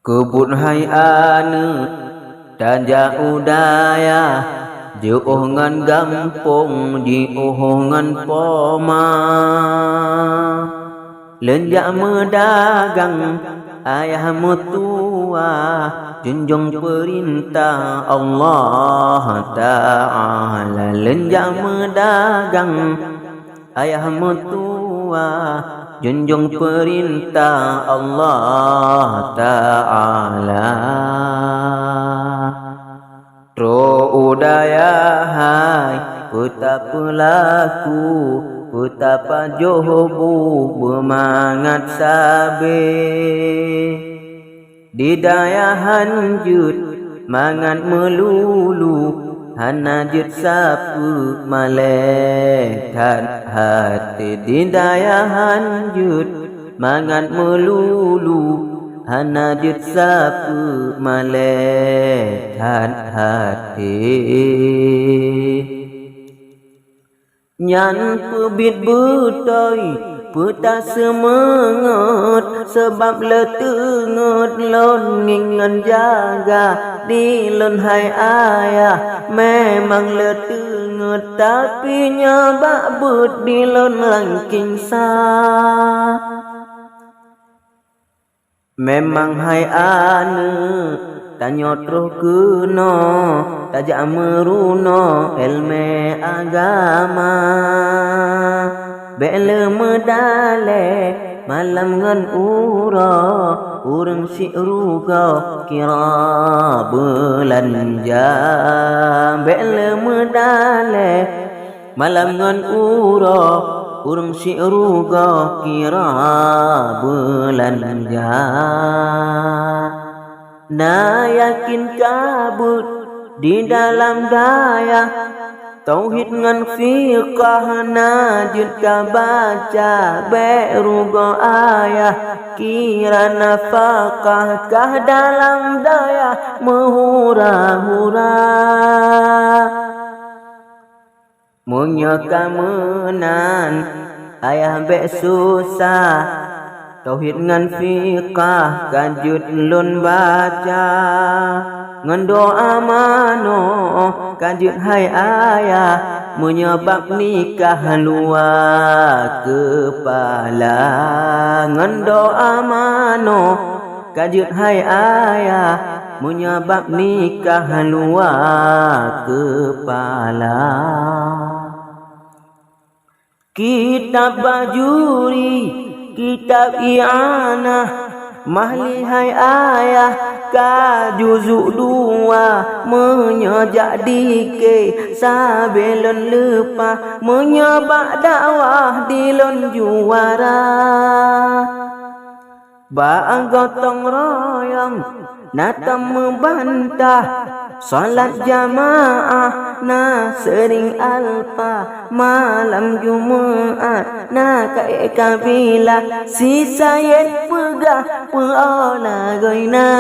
Kebut hai anu tanja udaya di uhungan gampung di uhungan poma lenjak medagang ayah mutua junjung perintah Allah Ta'ala lenjak medagang ayah mutua junjung perintah Allah Ta'ala. Tro udaya hai puta pelaku puta pajobu bermangat sabe didaya hanjut mangat melulu hanajut sapu malaikat hati didaya hanjut mangat melulu hanajut sapu malaikat hati nyan pebit butoi puta semangat sebab letengut lon ngingan jaga di lon hai ayah memang letengut tapi nyabak but di lon langking sa memang hai anu tanyo troh kuno tajak meruno ilmu agama bele medale malam ngan ura urang si ruga kira belanja bele medale malam ngan ura urang si ruga kira belanja na yakin kabut di dalam daya tauhid ngan fiqah najud ka baca berugo ayah kira nafkah kah dalam daya menghura-hura munya kamenan ayah be susah tauhid ngan fiqah kanjut lun baca ngan doa mano kanjut hai ayah menyebab nikah luar kepala ngan doa mano kanjut hai ayah menyebab nikah luar kepala kitab bajuri kitab i'anah mahli hai ayah ka juzuk 2 menyejak dike sabelon lepah menyebak dakwah di lon juara bang gotong royong natam membantah salat jamaah na sering alfa malam Jumaat na kabilah si sayed pegah peola goina